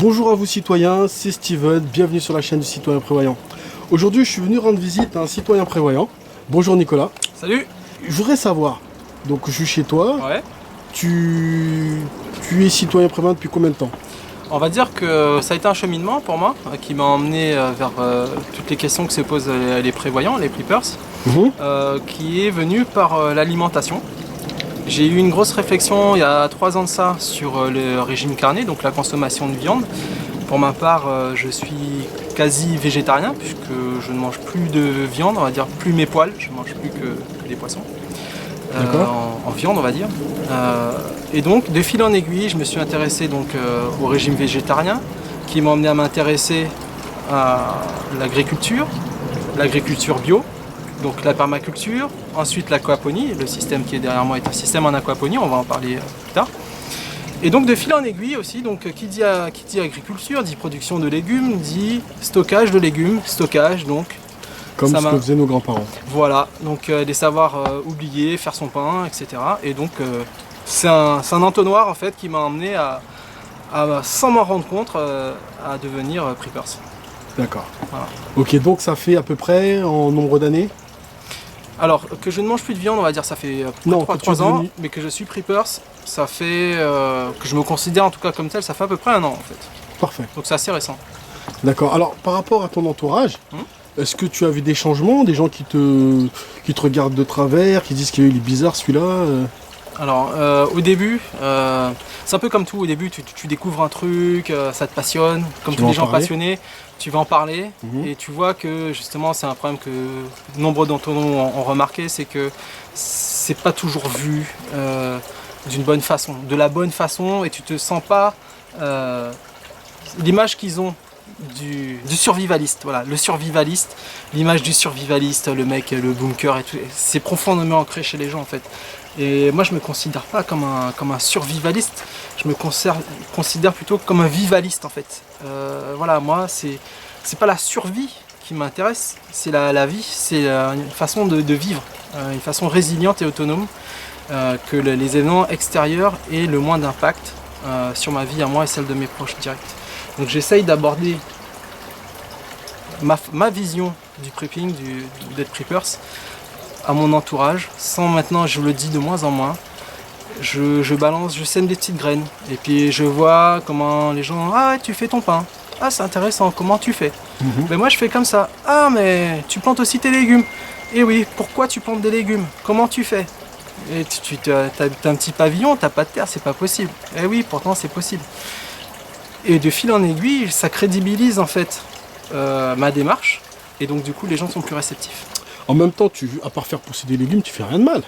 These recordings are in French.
Bonjour à vous citoyens, c'est Steven, bienvenue sur la chaîne du citoyen prévoyant. Aujourd'hui je suis venu rendre visite à un citoyen prévoyant. Bonjour Nicolas. Salut. Je voudrais savoir, donc je suis chez toi, Ouais. tu es citoyen prévoyant depuis combien de temps? On va dire que ça a été un cheminement pour moi qui m'a emmené vers toutes les questions que se posent les prévoyants, les preppers, qui est venu par l'alimentation. J'ai eu une grosse réflexion il y a 3 ans de ça sur le régime carné, donc la consommation de viande. Pour ma part, je suis quasi végétarien puisque je ne mange plus de viande, on va dire plus mes poils, je ne mange plus que des poissons. En viande on va dire. Et donc de fil en aiguille je me suis intéressé donc, au régime végétarien qui m'a emmené à m'intéresser à l'agriculture bio, donc la permaculture, ensuite l'aquaponie, le système qui est derrière moi est un système en aquaponie, on va en parler plus tard. Et donc de fil en aiguille aussi, donc qui dit agriculture, dit production de légumes, dit stockage de légumes, donc comme ce que faisaient nos grands-parents. Voilà, donc des savoirs oubliés, faire son pain, etc. Et donc c'est un entonnoir en fait qui m'a emmené à sans m'en rendre compte, à devenir preppers. D'accord. Voilà. Ok, donc ça fait à peu près en nombre d'années? Alors que je ne mange plus de viande, on va dire ça fait 3 ans, mais que je suis preppers, ça fait que je me considère en tout cas comme tel, ça fait à peu près 1 an en fait. Parfait. Donc c'est assez récent. D'accord, alors par rapport à ton entourage, est-ce que tu as vu des changements, des gens qui te regardent de travers, qui disent qu'il est bizarre celui-là Alors au début, c'est un peu comme tout, au début tu découvres un truc, ça te passionne, comme tous les gens passionnés, tu vas en parler et tu vois que justement c'est un problème que nombre d'entre nous ont remarqué, c'est que c'est pas toujours vu d'une bonne façon, de la bonne façon, et tu te sens pas l'image qu'ils ont du survivaliste, voilà, le survivaliste, l'image du survivaliste, le mec, le bunker et tout, c'est profondément ancré chez les gens en fait. Et moi je me considère pas comme un survivaliste, je me considère plutôt comme un vivaliste en fait. Voilà, moi c'est pas la survie qui m'intéresse, c'est la vie, c'est une façon de vivre, une façon résiliente et autonome, que les événements extérieurs aient le moins d'impact sur ma vie à moi et celle de mes proches directs. Donc j'essaye d'aborder ma vision du prepping, d'être preppers, à mon entourage, sans maintenant, je le dis de moins en moins, je balance, je sème des petites graines, et puis je vois comment les gens, ah tu fais ton pain, ah c'est intéressant, comment tu fais? Mais moi je fais comme ça, ah mais tu plantes aussi tes légumes, et oui, pourquoi tu plantes des légumes? Comment tu fais? Et t'as un petit pavillon, t'as pas de terre, c'est pas possible. Et oui, pourtant c'est possible. Et de fil en aiguille, ça crédibilise en fait ma démarche, et donc du coup les gens sont plus réceptifs. En même temps, à part faire pousser des légumes, tu fais rien de mal.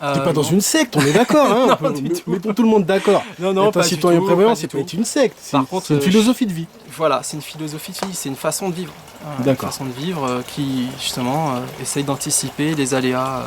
T'es pas dans une secte, on est d'accord, hein. Mettons tout le monde d'accord. Non, être un citoyen prévoyant, c'est pas être une secte. C'est une philosophie de vie. Voilà, c'est une philosophie de vie, c'est une façon de vivre. D'accord. Une façon de vivre qui justement essaye d'anticiper les aléas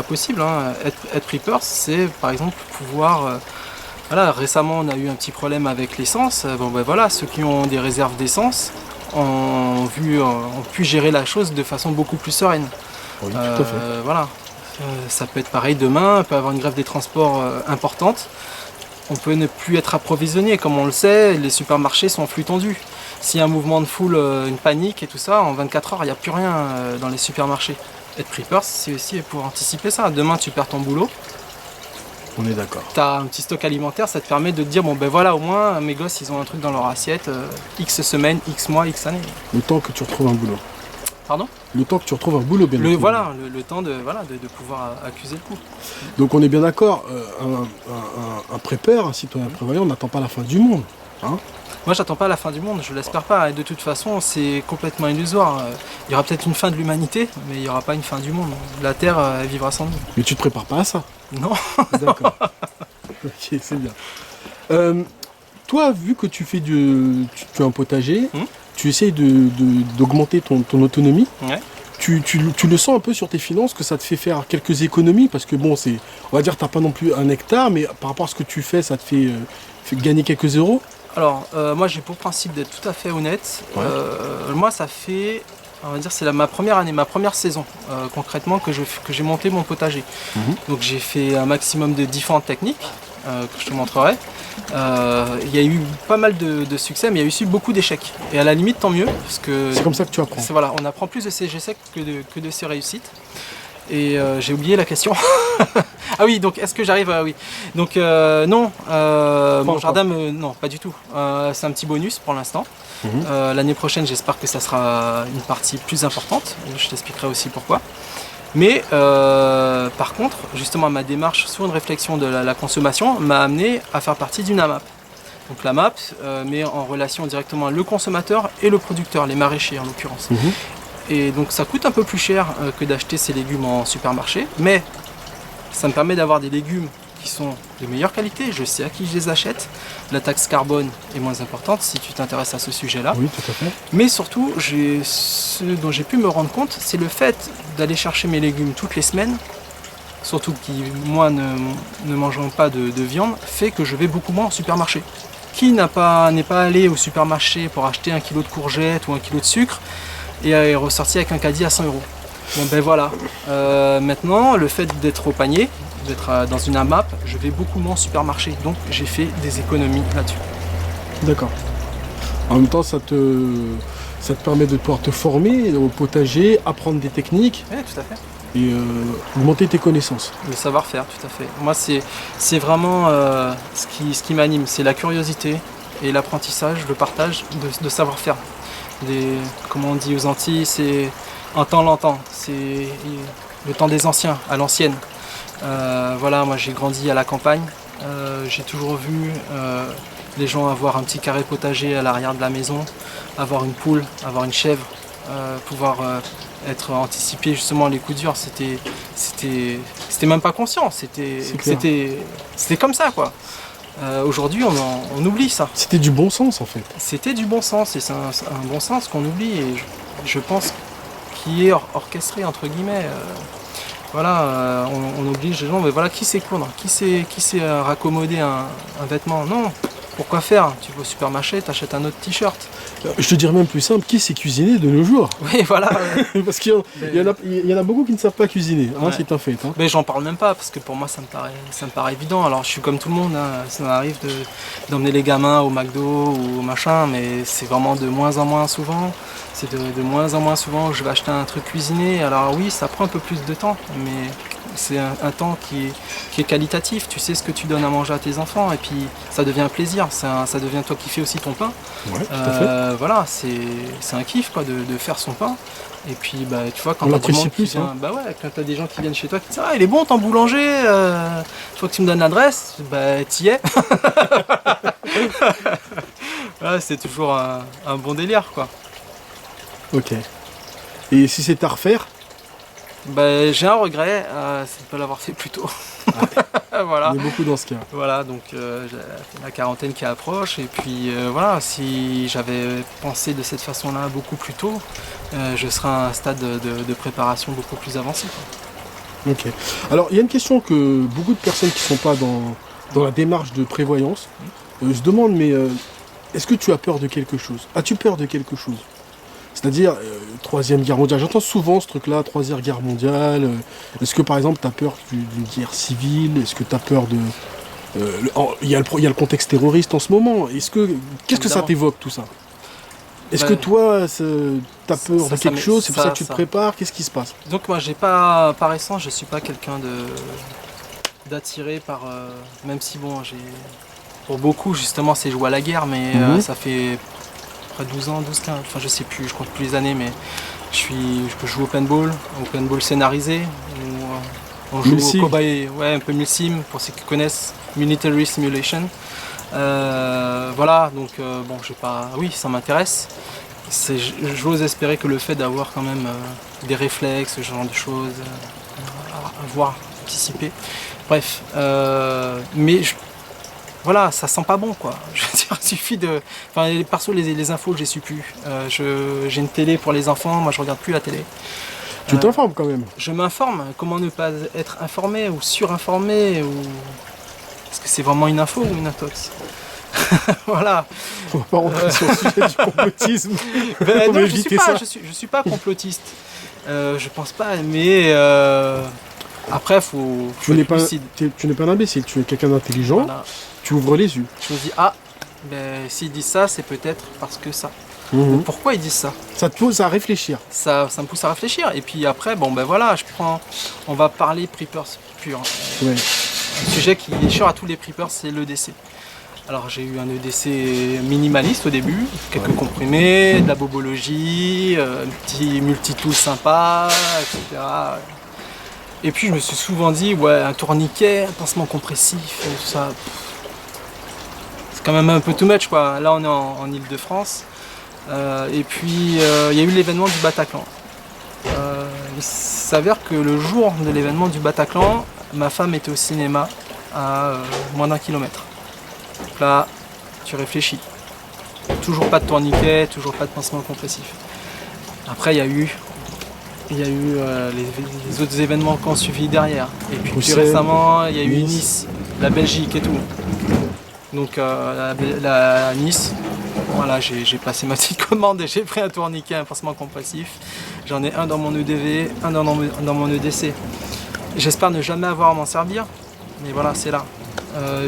possibles. Être prepper, c'est par exemple pouvoir. Voilà, récemment on a eu un petit problème avec l'essence. Bon ben voilà, ceux qui ont des réserves d'essence ont pu gérer la chose de façon beaucoup plus sereine. Oui, tout à fait. Voilà. Ça peut être pareil demain, on peut avoir une grève des transports importante. On peut ne plus être approvisionné, comme on le sait, les supermarchés sont en flux tendu. S'il y a un mouvement de foule, une panique et tout ça, en 24 heures, il n'y a plus rien dans les supermarchés. Être prepper, c'est aussi pour anticiper ça. Demain, tu perds ton boulot. On est d'accord. Tu as un petit stock alimentaire, ça te permet de te dire, bon ben voilà, au moins mes gosses, ils ont un truc dans leur assiette, X semaines, X mois, X années. Le temps que tu retrouves un boulot. Pardon? Le temps que tu retrouves un boulot, bien entendu. Voilà, le temps de pouvoir accuser le coup. Donc on est bien d'accord, un prepper, un citoyen prévoyant, n'attend pas la fin du monde. Hein? Moi j'attends pas la fin du monde, je l'espère pas, et de toute façon c'est complètement illusoire. Il y aura peut-être une fin de l'humanité, mais il n'y aura pas une fin du monde. La Terre elle vivra sans nous. Mais tu te prépares pas à ça? Non. D'accord. Ok, c'est bien. Toi, vu que tu as un potager, tu essayes d'augmenter ton autonomie. Ouais. Tu le sens un peu sur tes finances que ça te fait faire quelques économies, parce que bon, on va dire que tu n'as pas non plus 1 hectare, mais par rapport à ce que tu fais, ça te fait gagner quelques euros? Alors, moi j'ai pour principe d'être tout à fait honnête. Ouais. Moi ça fait, on va dire, c'est ma première année, ma première saison concrètement que j'ai monté mon potager. Donc j'ai fait un maximum de différentes techniques. que je te montrerai. Il y a eu pas mal de succès, mais il y a eu aussi beaucoup d'échecs. Et à la limite, tant mieux, parce que C'est comme ça que tu apprends. voilà, on apprend plus de ces échecs que de ces réussites. Et j'ai oublié la question. Ah oui, donc est-ce que j'arrive à... Oui. Donc non, mon jardin, non, pas du tout. C'est un petit bonus pour l'instant. L'année prochaine, j'espère que ça sera une partie plus importante. Je t'expliquerai aussi pourquoi. Mais par contre, justement, ma démarche sur une réflexion de la consommation m'a amené à faire partie d'une AMAP. Donc la MAP met en relation directement le consommateur et le producteur, les maraîchers en l'occurrence. Et donc ça coûte un peu plus cher que d'acheter ces légumes en supermarché, mais ça me permet d'avoir des légumes qui sont de meilleure qualité, je sais à qui je les achète. La taxe carbone est moins importante si tu t'intéresses à ce sujet-là. Oui, tout à fait. Mais surtout, ce dont j'ai pu me rendre compte, c'est le fait d'aller chercher mes légumes toutes les semaines, surtout qui, moi, ne mangeant pas de viande, fait que je vais beaucoup moins au supermarché. Qui n'est pas allé au supermarché pour acheter 1 kilo de courgettes ou 1 kilo de sucre et est ressorti avec un caddie à 100 €. Bon ben voilà, maintenant le fait d'être au panier, d'être dans une AMAP, je vais beaucoup moins au supermarché, donc j'ai fait des économies là-dessus. D'accord. En même temps, ça te permet de pouvoir te former au potager, apprendre des techniques Oui, tout à fait. et augmenter tes connaissances. Le savoir-faire, tout à fait. Moi, c'est vraiment ce qui m'anime, c'est la curiosité et l'apprentissage, le partage de savoir-faire. Comme on dit aux Antilles, c'est un temps l'entend, c'est le temps des anciens, à l'ancienne. Voilà, moi j'ai grandi à la campagne, j'ai toujours vu les gens avoir un petit carré potager à l'arrière de la maison, avoir une poule, avoir une chèvre, pouvoir être anticipé justement les coups durs, c'était même pas conscient, c'était comme ça quoi. Aujourd'hui on oublie ça. C'était du bon sens en fait. C'était du bon sens et c'est un bon sens qu'on oublie et je pense qu'il est orchestré entre guillemets. Voilà, on oblige les gens, mais voilà, qui sait coudre, qui sait raccommoder un vêtement? Non, pourquoi faire? Tu vas au supermarché, t'achètes un autre t-shirt. Je te dirais même plus simple, qui sait cuisiner de nos jours? Oui, voilà. Parce qu'il y en a beaucoup qui ne savent pas cuisiner, hein, Ouais. c'est un fait. Hein. Mais j'en parle même pas, parce que pour moi ça me paraît évident. Alors je suis comme tout le monde, hein. Ça m'arrive d'emmener les gamins au McDo ou au machin, mais c'est vraiment de moins en moins souvent. C'est de moins en moins souvent que je vais acheter un truc cuisiné. Alors oui, ça prend un peu plus de temps, mais c'est un temps qui est qualitatif. Tu sais ce que tu donnes à manger à tes enfants et puis ça devient un plaisir. Ça devient toi qui fais aussi ton pain. Ouais, tout à fait. Voilà, c'est un kiff quoi, de faire son pain. Et puis bah, tu vois, quand On t'as du l'apprécie monde qui plus, vient, hein. bah ouais, quand t'as des gens qui viennent chez toi qui disent ah il est bon ton boulanger, faut que tu me donnes l'adresse, bah t'y es. Voilà, c'est toujours un bon délire quoi. Ok. Et si c'est à refaire? Bah, j'ai un regret, c'est de ne pas l'avoir fait plus tôt. Voilà. On est beaucoup dans ce cas. Voilà, donc j'ai la quarantaine qui approche et puis voilà, si j'avais pensé de cette façon-là beaucoup plus tôt, je serais à un stade de préparation beaucoup plus avancé. Quoi. Ok. Alors, il y a une question que beaucoup de personnes qui ne sont pas dans la démarche de prévoyance se demandent, mais est-ce que tu as peur de quelque chose? As-tu peur de quelque chose? C'est-à-dire, Troisième Guerre mondiale. J'entends souvent ce truc-là, Troisième Guerre mondiale. Est-ce que, par exemple, tu as peur d'une guerre civile? Est-ce que tu as peur de... Il y a le contexte terroriste en ce moment. Qu'est-ce que ça t'évoque, tout ça? Est-ce que toi, tu as peur de quelque chose? C'est pour ça que tu te prépares? Qu'est-ce qui se passe? Donc moi, j'ai pas, par essence, je suis pas quelqu'un d'attiré par... même si, bon, pour beaucoup, justement, c'est jouer à la guerre, mais ça fait... près de 12 ans, 12, 15, enfin je sais plus, je compte plus les années, mais je joue au paintball scénarisé, où on joue au cobaye, ouais, un peu Milsim, pour ceux qui connaissent, Military Simulation. Voilà, donc bon, oui, ça m'intéresse. J'ose espérer que le fait d'avoir quand même des réflexes, ce genre de choses, à voir, anticiper, bref, mais voilà, ça sent pas bon quoi. Je veux dire, il suffit de. Enfin, perso, les infos, je les suis plus. J'ai une télé pour les enfants, moi je regarde plus la télé. Tu t'informes quand même? Je m'informe. Comment ne pas être informé ou surinformé ou... Est-ce que c'est vraiment une info ou une intox? Voilà. On va pas rentrer sur le sujet du complotisme. Non, je suis pas complotiste. Je pense pas, mais Après, faut Tu être n'es pas, lucide. tu n'es pas un imbécile, tu es quelqu'un d'intelligent, Voilà. tu ouvres les yeux. Je me dis, ah, ben, s'ils disent ça, c'est peut-être parce que ça. Mhm. Pourquoi ils disent ça? Ça te pose à réfléchir. Ça me pousse à réfléchir. Et puis après, bon ben voilà, on va parler preppers pur. Ouais. Un sujet qui est cher à tous les preppers, c'est l'EDC. Alors j'ai eu un EDC minimaliste au début, quelques comprimés, de la bobologie, un petit multitool sympa, etc. Et puis je me suis souvent dit, ouais, un tourniquet, un pansement compressif, tout ça, c'est quand même un peu too much quoi. Là on est en Ile-de-France. Et puis il y a eu l'événement du Bataclan. Il s'avère que le jour de l'événement du Bataclan, ma femme était au cinéma à moins d'1 kilomètre. Donc là, tu réfléchis. Toujours pas de tourniquet, toujours pas de pansement compressif. Après, il y a eu les autres événements qui ont suivi derrière. Et puis plus récemment, il y a eu Nice, la Belgique et tout. Donc la Nice, voilà, j'ai passé ma petite commande et j'ai pris un tourniquet, un pansement compressif. J'en ai un dans mon EDV, un dans mon EDC. J'espère ne jamais avoir à m'en servir, mais voilà, c'est là.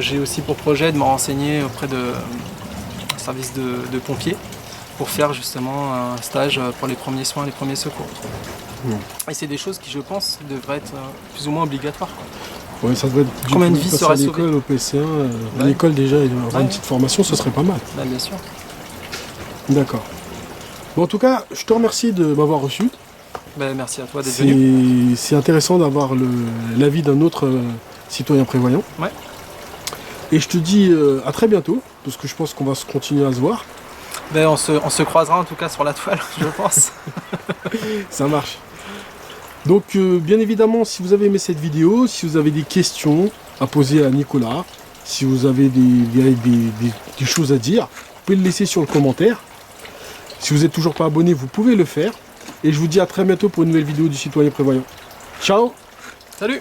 J'ai aussi pour projet de me renseigner auprès de service de pompiers pour faire justement un stage pour les premiers soins, les premiers secours. Et c'est des choses qui, je pense, devraient être plus ou moins obligatoires. Ouais, ça devrait être combien de vies seraient à l'école, au PC1, à l'école déjà, il doit y avoir une petite formation, ce serait pas mal. Bah, bien sûr. D'accord. Bon, en tout cas, je te remercie de m'avoir reçu. Bah, merci à toi d'être venu. C'est intéressant d'avoir l'avis d'un autre citoyen prévoyant. Ouais. Et je te dis à très bientôt, parce que je pense qu'on va continuer à se voir. Ben, on se croisera en tout cas sur la toile, je pense. Ça marche. Donc bien évidemment, si vous avez aimé cette vidéo, si vous avez des questions à poser à Nicolas, si vous avez des choses à dire, vous pouvez le laisser sur le commentaire. Si vous n'êtes toujours pas abonné, vous pouvez le faire. Et je vous dis à très bientôt pour une nouvelle vidéo du Citoyen Prévoyant. Ciao! Salut!